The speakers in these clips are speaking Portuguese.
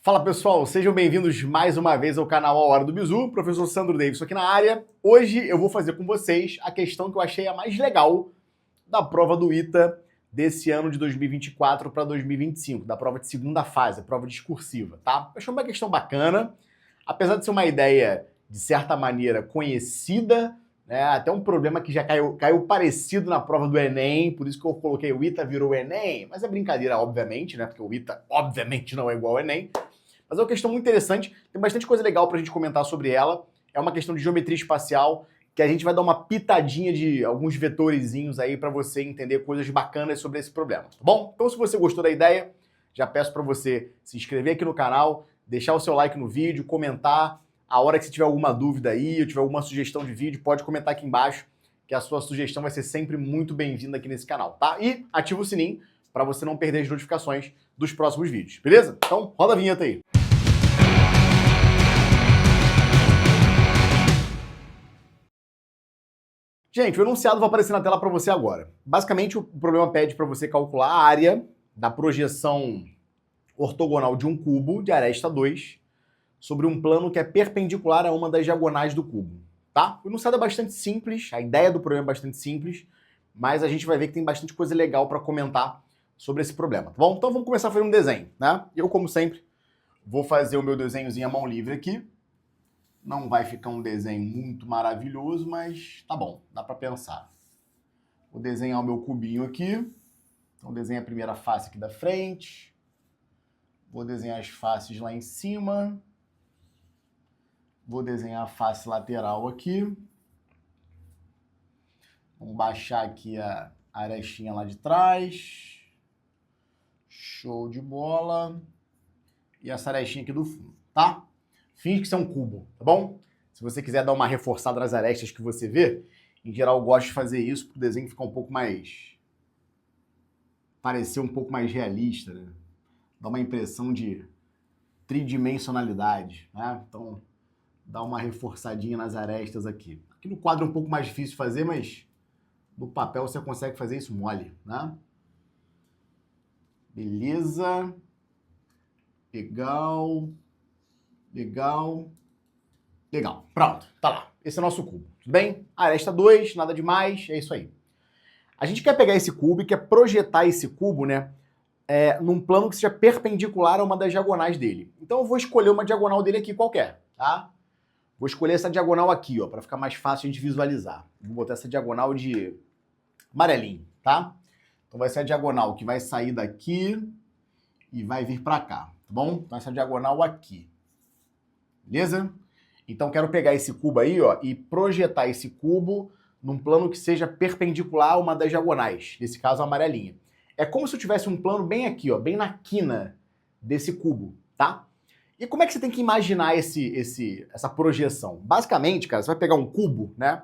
Fala pessoal, sejam bem-vindos mais uma vez ao canal A Hora do Bizu, professor Sandro Davidson aqui na área. Hoje eu vou fazer com vocês a questão que eu achei a mais legal da prova do ITA desse ano de 2024 para 2025, da prova de segunda fase, a prova discursiva, tá? Eu achei uma questão bacana, apesar de ser uma ideia, de certa maneira, conhecida, né? Até um problema que já caiu parecido na prova do Enem, por isso que eu coloquei o ITA virou o Enem, mas é brincadeira, obviamente, né? Porque o ITA, obviamente, não é igual ao Enem. Mas é uma questão muito interessante, tem bastante coisa legal pra gente comentar sobre ela. É uma questão de geometria espacial, que a gente vai dar uma pitadinha de alguns vetorezinhos aí pra você entender coisas bacanas sobre esse problema, tá bom? Então se você gostou da ideia, já peço pra você se inscrever aqui no canal, deixar o seu like no vídeo, comentar. A hora que você tiver alguma dúvida aí, ou tiver alguma sugestão de vídeo, pode comentar aqui embaixo, que a sua sugestão vai ser sempre muito bem-vinda aqui nesse canal, tá? E ativa o sininho pra você não perder as notificações dos próximos vídeos, beleza? Então roda a vinheta aí. Gente, o enunciado vai aparecer na tela para você agora. Basicamente, o problema pede para você calcular a área da projeção ortogonal de um cubo de aresta 2 sobre um plano que é perpendicular a uma das diagonais do cubo, tá? O enunciado é bastante simples, a ideia do problema é bastante simples, mas a gente vai ver que tem bastante coisa legal para comentar sobre esse problema, tá bom? Então vamos começar a fazer um desenho, né? Eu, como sempre, vou fazer o meu desenhozinho à mão livre aqui. Não vai ficar um desenho muito maravilhoso, mas tá bom, dá para pensar. Vou desenhar o meu cubinho aqui. Então desenho a primeira face aqui da frente. Vou desenhar as faces lá em cima. Vou desenhar a face lateral aqui. Vamos baixar aqui a arestinha lá de trás. Show de bola. E essa arestinha aqui do fundo, tá? Finge que isso é um cubo, tá bom? Se você quiser dar uma reforçada nas arestas que você vê, em geral eu gosto de fazer isso para o desenho ficar um pouco mais... parecer um pouco mais realista, né? Dá uma impressão de tridimensionalidade, né? Então, dá uma reforçadinha nas arestas aqui. Aqui no quadro é um pouco mais difícil de fazer, mas no papel você consegue fazer isso mole, né? Beleza. Legal. Legal. Legal. Pronto. Tá lá. Esse é o nosso cubo. Tudo bem? Aresta 2, nada demais. É isso aí. A gente quer pegar esse cubo e quer projetar esse cubo, né? Num plano que seja perpendicular a uma das diagonais dele. Então eu vou escolher uma diagonal dele aqui qualquer, tá? Vou escolher essa diagonal aqui, ó, para ficar mais fácil de visualizar. Vou botar essa diagonal de amarelinho, tá? Então vai ser a diagonal que vai sair daqui e vai vir para cá, tá bom? Então essa diagonal aqui. Beleza? Então quero pegar esse cubo aí, ó, e projetar esse cubo num plano que seja perpendicular a uma das diagonais, nesse caso a amarelinha. É como se eu tivesse um plano bem aqui, ó, bem na quina desse cubo, tá? E como é que você tem que imaginar essa projeção? Basicamente, cara, você vai pegar um cubo, né,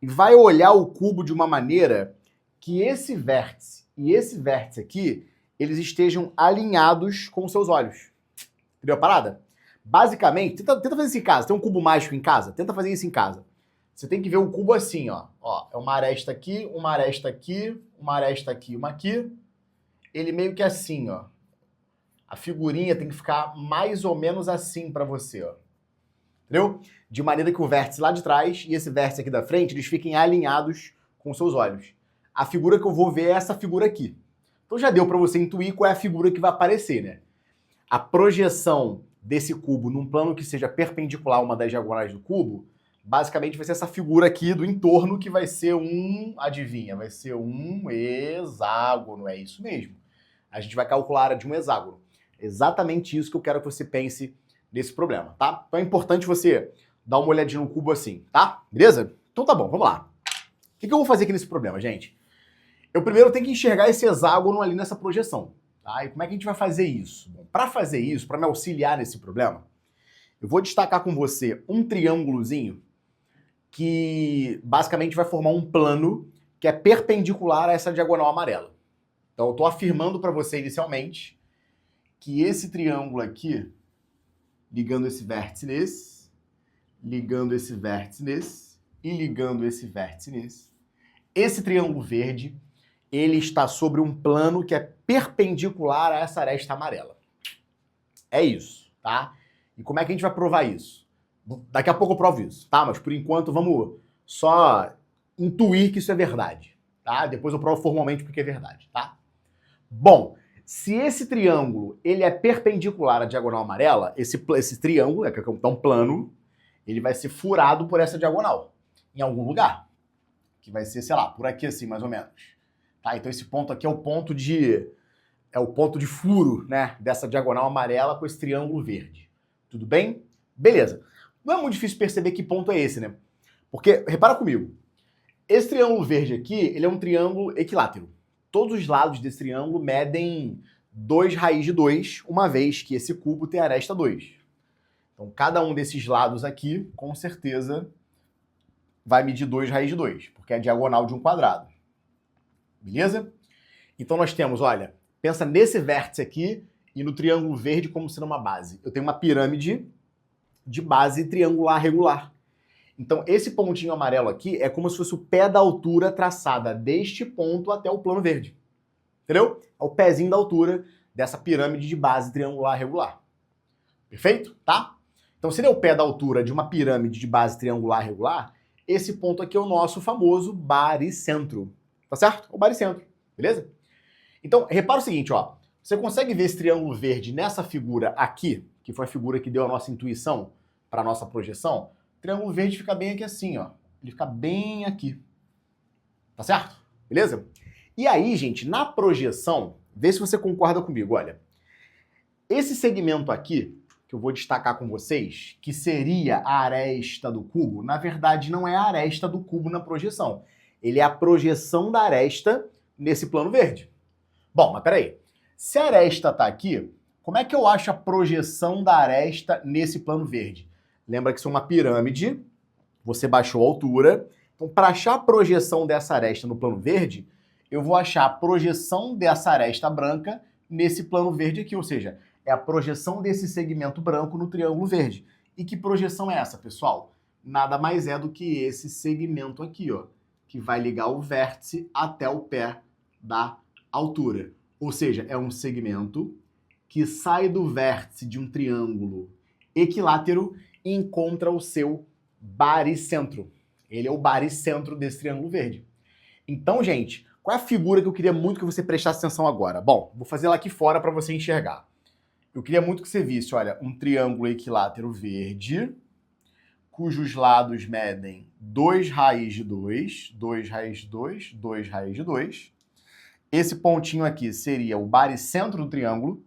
e vai olhar o cubo de uma maneira que esse vértice e esse vértice aqui, eles estejam alinhados com os seus olhos. Entendeu a parada? Basicamente, tenta fazer isso em casa. Tem um cubo mágico em casa? Tenta fazer isso em casa. Você tem que ver o cubo assim, ó. Ó, é uma aresta aqui, uma aresta aqui, uma aresta aqui, uma aqui. Ele meio que assim, ó. A figurinha tem que ficar mais ou menos assim pra você, ó. Entendeu? De maneira que o vértice lá de trás e esse vértice aqui da frente, eles fiquem alinhados com seus olhos. A figura que eu vou ver é essa figura aqui. Então já deu pra você intuir qual é a figura que vai aparecer, né? A projeção desse cubo num plano que seja perpendicular a uma das diagonais do cubo, basicamente vai ser essa figura aqui do entorno que vai ser adivinha, vai ser um hexágono, é isso mesmo. A gente vai calcular a área de um hexágono. Exatamente isso que eu quero que você pense nesse problema, tá? Então é importante você dar uma olhadinha no cubo assim, tá? Beleza? Então tá bom, vamos lá. O que eu vou fazer aqui nesse problema, gente? Eu primeiro tenho que enxergar esse hexágono ali nessa projeção. Tá? E como é que a gente vai fazer isso? Para fazer isso, para me auxiliar nesse problema, eu vou destacar com você um triângulozinho que basicamente vai formar um plano que é perpendicular a essa diagonal amarela. Então eu estou afirmando para você inicialmente que esse triângulo aqui, ligando esse vértice nesse, ligando esse vértice nesse e ligando esse vértice nesse, esse triângulo verde, ele está sobre um plano que é perpendicular a essa aresta amarela. É isso. tá? E como é que a gente vai provar isso? Daqui a pouco eu provo isso, tá? Mas por enquanto vamos só intuir que isso é verdade, tá? Depois eu provo formalmente porque é verdade, tá? Bom, se esse triângulo ele é perpendicular à diagonal amarela, esse triângulo, que é um plano, ele vai ser furado por essa diagonal, em algum lugar. Que vai ser, sei lá, por aqui assim, mais ou menos. Tá? Então esse ponto aqui é o ponto de furo, né, dessa diagonal amarela com esse triângulo verde. Tudo bem? Beleza. Não é muito difícil perceber que ponto é esse, né? Porque, repara comigo, esse triângulo verde aqui, ele é um triângulo equilátero. Todos os lados desse triângulo medem 2 raiz de 2, uma vez que esse cubo tem aresta 2. Então, cada um desses lados aqui, com certeza, vai medir 2 raiz de 2, porque é a diagonal de um quadrado. Beleza? Então, nós temos, olha, pensa nesse vértice aqui e no triângulo verde como sendo uma base. Eu tenho uma pirâmide de base triangular regular. Então, esse pontinho amarelo aqui é como se fosse o pé da altura traçada deste ponto até o plano verde. Entendeu? É o pezinho da altura dessa pirâmide de base triangular regular. Perfeito? Tá? Então, se ele é o pé da altura de uma pirâmide de base triangular regular, esse ponto aqui é o nosso famoso baricentro. Tá certo? O baricentro. Beleza? Então, repara o seguinte, ó. Você consegue ver esse triângulo verde nessa figura aqui, que foi a figura que deu a nossa intuição para a nossa projeção? O triângulo verde fica bem aqui assim, ó. Ele fica bem aqui. Tá certo? Beleza? E aí, gente, na projeção, vê se você concorda comigo, olha. Esse segmento aqui, que eu vou destacar com vocês, que seria a aresta do cubo, na verdade não é a aresta do cubo na projeção. Ele é a projeção da aresta nesse plano verde. Bom, mas peraí. Se a aresta está aqui, como é que eu acho a projeção da aresta nesse plano verde? Lembra que isso é uma pirâmide, você baixou a altura. Então, para achar a projeção dessa aresta no plano verde, eu vou achar a projeção dessa aresta branca nesse plano verde aqui, ou seja, é a projeção desse segmento branco no triângulo verde. E que projeção é essa, pessoal? Nada mais é do que esse segmento aqui, ó, que vai ligar o vértice até o pé da altura. Ou seja, é um segmento que sai do vértice de um triângulo equilátero e encontra o seu baricentro. Ele é o baricentro desse triângulo verde. Então, gente, qual é a figura que eu queria muito que você prestasse atenção agora? Bom, vou fazer ela aqui fora para você enxergar. Eu queria muito que você visse, olha, um triângulo equilátero verde, cujos lados medem 2 raiz de 2, 2 raiz de 2, 2 raiz de 2. Esse pontinho aqui seria o baricentro do triângulo,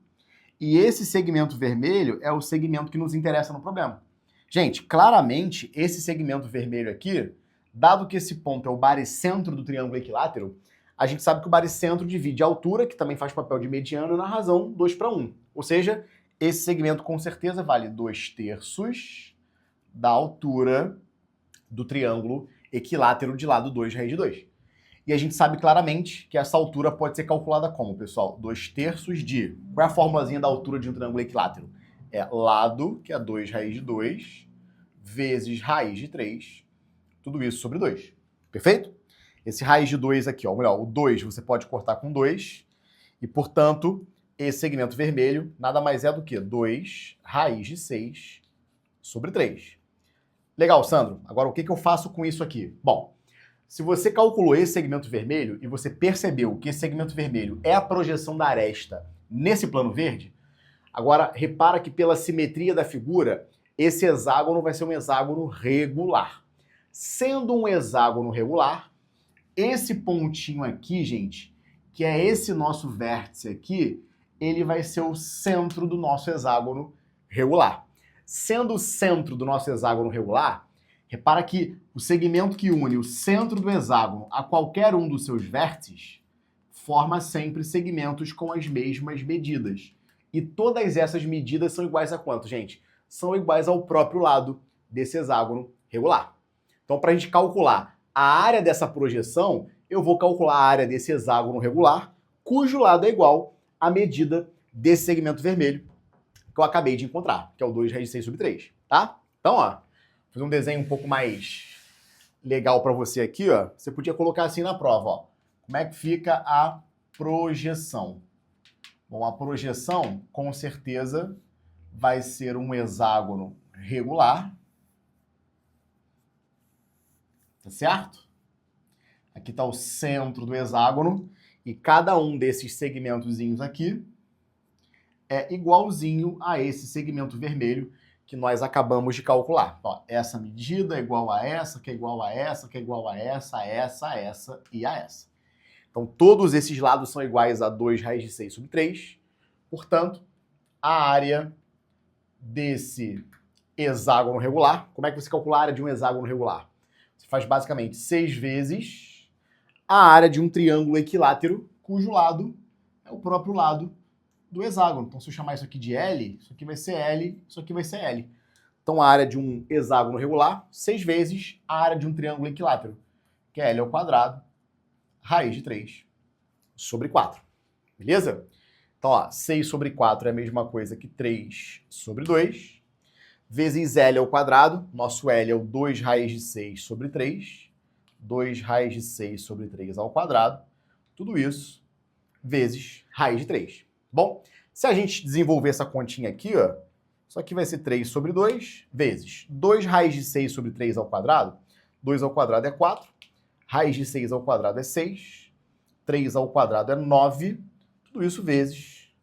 e esse segmento vermelho é o segmento que nos interessa no problema. Gente, claramente, esse segmento vermelho aqui, dado que esse ponto é o baricentro do triângulo equilátero, a gente sabe que o baricentro divide a altura, que também faz papel de mediano, na razão 2:1. Ou seja, esse segmento com certeza vale 2/3 da altura do triângulo equilátero de lado 2 raiz de 2. E a gente sabe claramente que essa altura pode ser calculada como, pessoal? 2/3 de... Qual é a formulazinha da altura de um triângulo equilátero? É lado, que é 2 raiz de 2, vezes raiz de 3, tudo isso sobre 2. Perfeito? Esse raiz de 2 aqui, ó, ou melhor, o 2 você pode cortar com 2, e, portanto, esse segmento vermelho nada mais é do que 2 raiz de 6 sobre 3. Legal, Sandro. Agora, o que eu faço com isso aqui? Bom, se você calculou esse segmento vermelho e você percebeu que esse segmento vermelho é a projeção da aresta nesse plano verde, agora repara que pela simetria da figura, esse hexágono vai ser um hexágono regular. Sendo um hexágono regular, esse pontinho aqui, gente, que é esse nosso vértice aqui, ele vai ser o centro do nosso hexágono regular. Sendo o centro do nosso hexágono regular, repara que o segmento que une o centro do hexágono a qualquer um dos seus vértices forma sempre segmentos com as mesmas medidas. E todas essas medidas são iguais a quanto, gente? São iguais ao próprio lado desse hexágono regular. Então, para a gente calcular a área dessa projeção, eu vou calcular a área desse hexágono regular, cujo lado é igual à medida desse segmento vermelho que eu acabei de encontrar, que é o 2 raiz de 6 sobre 3, tá? Então, ó, vou fazer um desenho um pouco mais legal para você aqui, ó. Você podia colocar assim na prova, ó. Como é que fica a projeção? Bom, a projeção, com certeza, vai ser um hexágono regular, tá certo? Aqui está o centro do hexágono e cada um desses segmentozinhos aqui é igualzinho a esse segmento vermelho que nós acabamos de calcular. Ó, essa medida é igual a essa, que é igual a essa, que é igual a essa, a essa e a essa. Então, todos esses lados são iguais a 2 raiz de 6 sobre 3. Portanto, a área desse hexágono regular, como é que você calcula a área de um hexágono regular? Você faz basicamente 6 vezes a área de um triângulo equilátero, cujo lado é o próprio lado do hexágono. Então, se eu chamar isso aqui de L, isso aqui vai ser L, isso aqui vai ser L. Então, a área de um hexágono regular, 6 vezes a área de um triângulo equilátero, que é L ao quadrado, raiz de 3 sobre 4. Beleza? Então, ó, 6 sobre 4 é a mesma coisa que 3 sobre 2, vezes L ao quadrado. Nosso L é o 2 raiz de 6 sobre 3. 2 raiz de 6 sobre 3 ao quadrado. Tudo isso vezes raiz de 3. Bom, se a gente desenvolver essa continha aqui, ó, isso aqui vai ser 3 sobre 2 vezes 2 raiz de 6 sobre 3 ao quadrado. 2 ao quadrado é 4. Raiz de 6 ao quadrado é 6. 3 ao quadrado é 9. Tudo isso vezes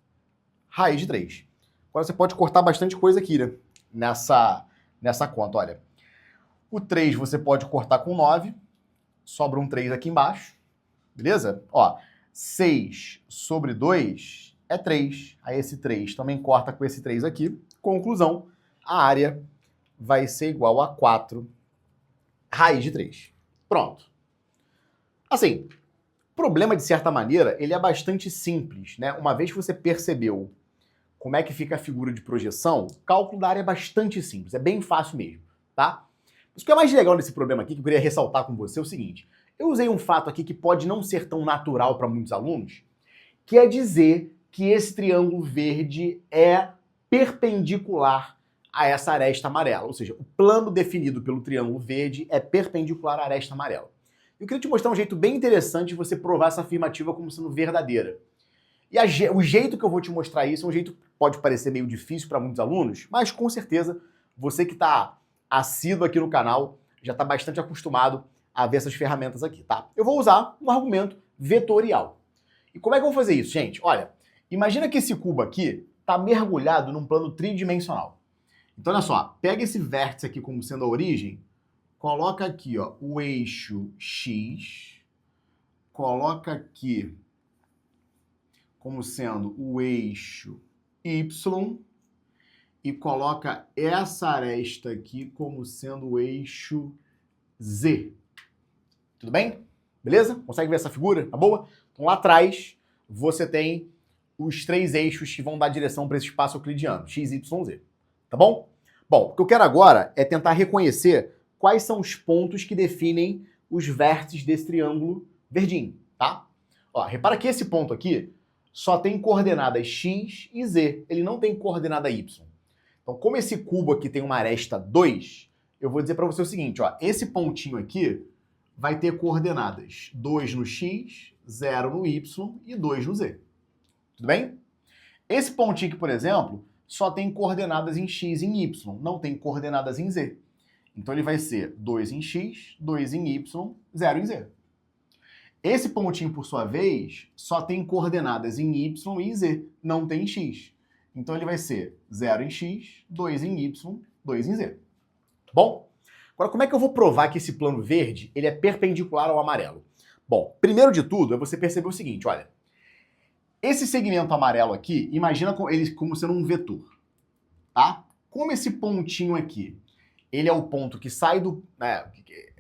raiz de 3. Agora você pode cortar bastante coisa aqui, né? Nessa conta, olha. O 3 você pode cortar com 9. Sobra um 3 aqui embaixo. Beleza? Ó, 6 sobre 2 é 3. Aí esse 3 também corta com esse 3 aqui. Conclusão, a área vai ser igual a 4 raiz de 3. Pronto. Assim, o problema, de certa maneira, ele é bastante simples, né? Uma vez que você percebeu como é que fica a figura de projeção, o cálculo da área é bastante simples, é bem fácil mesmo, tá? Mas o que é mais legal nesse problema aqui, que eu queria ressaltar com você, é o seguinte. Eu usei um fato aqui que pode não ser tão natural para muitos alunos, que é dizer que esse triângulo verde é perpendicular a essa aresta amarela. Ou seja, o plano definido pelo triângulo verde é perpendicular à aresta amarela. Eu queria te mostrar um jeito bem interessante de você provar essa afirmativa como sendo verdadeira. E o jeito que eu vou te mostrar isso é um jeito que pode parecer meio difícil para muitos alunos, mas com certeza você que está assíduo aqui no canal já está bastante acostumado a ver essas ferramentas aqui, tá? Eu vou usar um argumento vetorial. E como é que eu vou fazer isso, gente? Olha, imagina que esse cubo aqui está mergulhado num plano tridimensional. Então, olha só, pega esse vértice aqui como sendo a origem, coloca aqui, ó, o eixo X, coloca aqui como sendo o eixo Y e coloca essa aresta aqui como sendo o eixo Z. Tudo bem? Beleza? Consegue ver essa figura? Tá boa? Então lá atrás você tem os 3 eixos que vão dar direção para esse espaço euclidiano, X, Y, Z. Tá bom? Bom, o que eu quero agora é tentar reconhecer quais são os pontos que definem os vértices desse triângulo verdinho, tá? Ó, repara que esse ponto aqui só tem coordenadas X e Z, ele não tem coordenada Y. Então, como esse cubo aqui tem uma aresta 2, eu vou dizer para você o seguinte, ó, esse pontinho aqui vai ter coordenadas 2 no X, 0 no Y e 2 no Z. Tudo bem? Esse pontinho aqui, por exemplo, só tem coordenadas em X e em Y, não tem coordenadas em Z. Então ele vai ser 2 em X, 2 em Y, 0 em Z. Esse pontinho, por sua vez, só tem coordenadas em Y e em Z, não tem em X. Então ele vai ser 0 em X, 2 em Y, 2 em Z. Tá bom? Agora, como é que eu vou provar que esse plano verde ele é perpendicular ao amarelo? Bom, primeiro de tudo é você perceber o seguinte, olha. Esse segmento amarelo aqui, imagina ele como sendo um vetor, tá? Como esse pontinho aqui, ele é o ponto que sai do... né,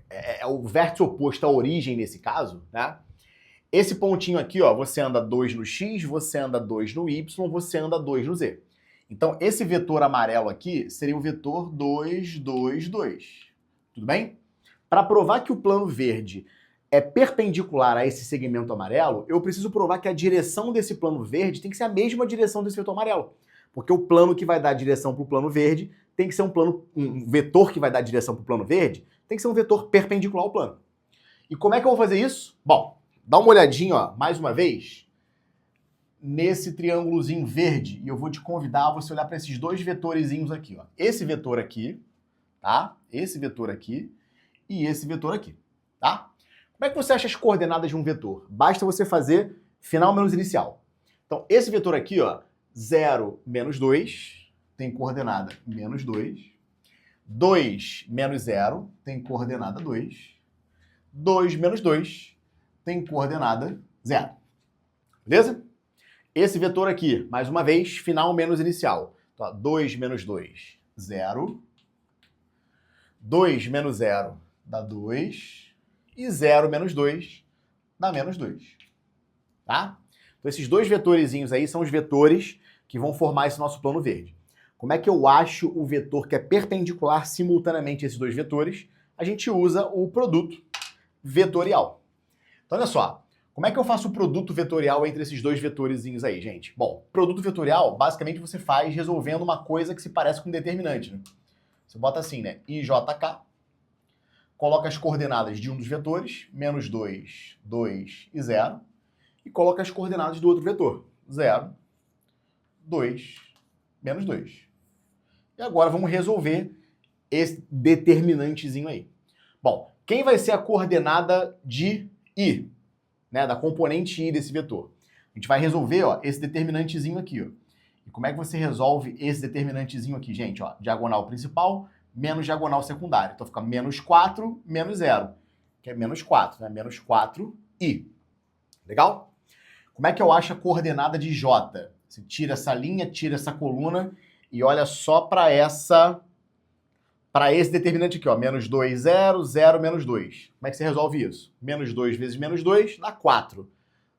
é o vértice oposto à origem nesse caso, né? Esse pontinho aqui, ó, você anda 2 no X, você anda 2 no Y, você anda 2 no Z. Então, esse vetor amarelo aqui seria o vetor 2, 2, 2. Tudo bem? Para provar que o plano verde é perpendicular a esse segmento amarelo, eu preciso provar que a direção desse plano verde tem que ser a mesma direção desse vetor amarelo. Porque o plano que vai dar direção para o plano verde tem que ser um vetor que vai dar direção para o plano verde tem que ser um vetor perpendicular ao plano. E como é que eu vou fazer isso? Bom, dá uma olhadinha, ó, mais uma vez, nesse triângulozinho verde e eu vou te convidar a você olhar para esses dois vetorezinhos aqui, ó. Esse vetor aqui, tá? Esse vetor aqui e esse vetor aqui, tá? Como é que você acha as coordenadas de um vetor? Basta você fazer final menos inicial. Então, esse vetor aqui, ó, 0, menos 2, tem coordenada menos 2. 2 menos 0 tem coordenada 2. 2 menos 2 tem coordenada 0. Beleza? Esse vetor aqui, mais uma vez, final menos inicial. Então, 2 menos 2, 0. 2 menos 0 dá 2. E 0 menos 2 dá menos 2. Tá? Então, esses dois vetorezinhos aí são os vetores que vão formar esse nosso plano verde. Como é que eu acho o vetor que é perpendicular simultaneamente a esses dois vetores? A gente usa o produto vetorial. Então, olha só. Como é que eu faço o produto vetorial entre esses dois vetorezinhos aí, gente? Bom, produto vetorial, basicamente, você faz resolvendo uma coisa que se parece com um determinante, né? Você bota assim, né? IJK, coloca as coordenadas de um dos vetores, menos 2, 2 e 0, e coloca as coordenadas do outro vetor, 0, 2, menos 2. E agora vamos resolver esse determinantezinho aí. Bom, quem vai ser a coordenada de I, né, da componente I desse vetor? A gente vai resolver, ó, esse determinantezinho aqui, ó. E como é que você resolve esse determinantezinho aqui, gente? Ó, diagonal principal menos diagonal secundária. Então fica menos 4 menos 0, que é menos 4, né? Menos 4i. Legal? Como é que eu acho a coordenada de J? Você tira essa linha, tira essa coluna e olha só para esse determinante aqui, ó, menos 2, 0, 0, menos 2. Como é que você resolve isso? Menos 2 vezes menos 2 dá 4.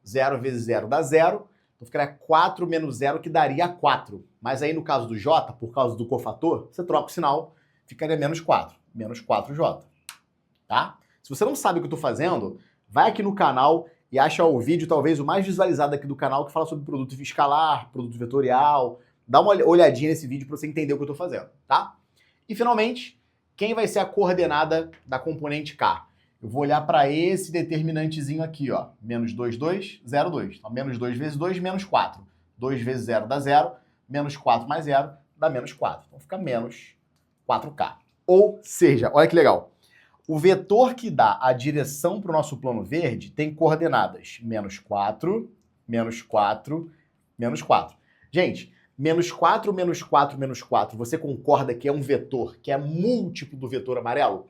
0 vezes 0 dá 0. Então ficaria 4 menos 0, que daria 4. Mas aí no caso do J, por causa do cofator, você troca o sinal, ficaria menos 4. Menos 4J. Tá? Se você não sabe o que eu estou fazendo, vai aqui no canal e acha o vídeo talvez o mais visualizado aqui do canal que fala sobre produto escalar, produto vetorial. Dá uma olhadinha nesse vídeo para você entender o que eu estou fazendo, tá? E finalmente, quem vai ser a coordenada da componente K? Eu vou olhar para esse determinantezinho aqui, ó. Menos 2, 2, 0, 2. Então, menos 2 vezes 2, menos 4. 2 vezes 0 dá 0. Menos 4 mais 0 dá menos 4. Então, fica menos 4K. Ou seja, olha que legal. O vetor que dá a direção para o nosso plano verde tem coordenadas menos 4, menos 4, menos 4. Gente, menos 4, menos 4, menos 4, você concorda que é um vetor que é múltiplo do vetor amarelo?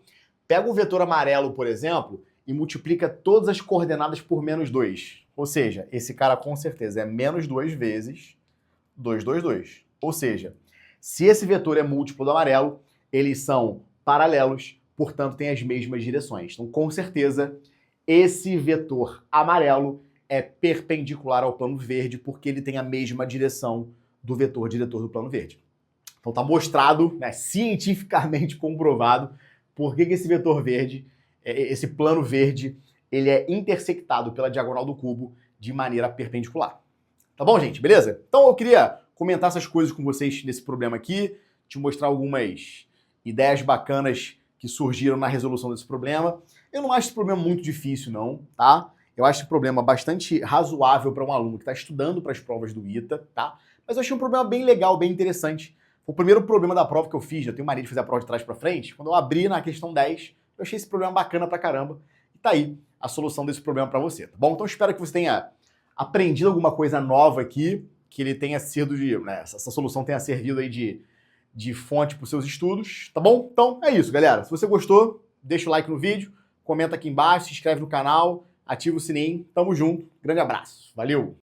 Pega o vetor amarelo, por exemplo, e multiplica todas as coordenadas por menos 2. Ou seja, esse cara com certeza é menos 2 vezes 2, 2, 2. Ou seja, se esse vetor é múltiplo do amarelo, eles são paralelos, portanto, têm as mesmas direções. Então, com certeza, esse vetor amarelo é perpendicular ao plano verde, porque ele tem a mesma direção do vetor diretor do plano verde. Então, está mostrado, né, cientificamente comprovado, por que esse vetor verde, esse plano verde, ele é intersectado pela diagonal do cubo de maneira perpendicular. Tá bom, gente? Beleza? Então, eu queria comentar essas coisas com vocês nesse problema aqui, te mostrar algumas ideias bacanas que surgiram na resolução desse problema. Eu não acho esse problema muito difícil, não, tá? Eu acho esse problema bastante razoável para um aluno que está estudando para as provas do ITA, tá? Mas eu achei um problema bem legal, bem interessante. Foi o primeiro problema da prova que eu fiz, eu tenho mania de fazer a prova de trás para frente. Quando eu abri na questão 10, eu achei esse problema bacana pra caramba. E tá aí a solução desse problema para você, tá bom? Então espero que você tenha aprendido alguma coisa nova aqui, que ele tenha sido né, essa solução tenha servido aí de fonte para os seus estudos, tá bom? Então é isso, galera. Se você gostou, deixa o like no vídeo, comenta aqui embaixo, se inscreve no canal, ativa o sininho. Tamo junto. Grande abraço. Valeu!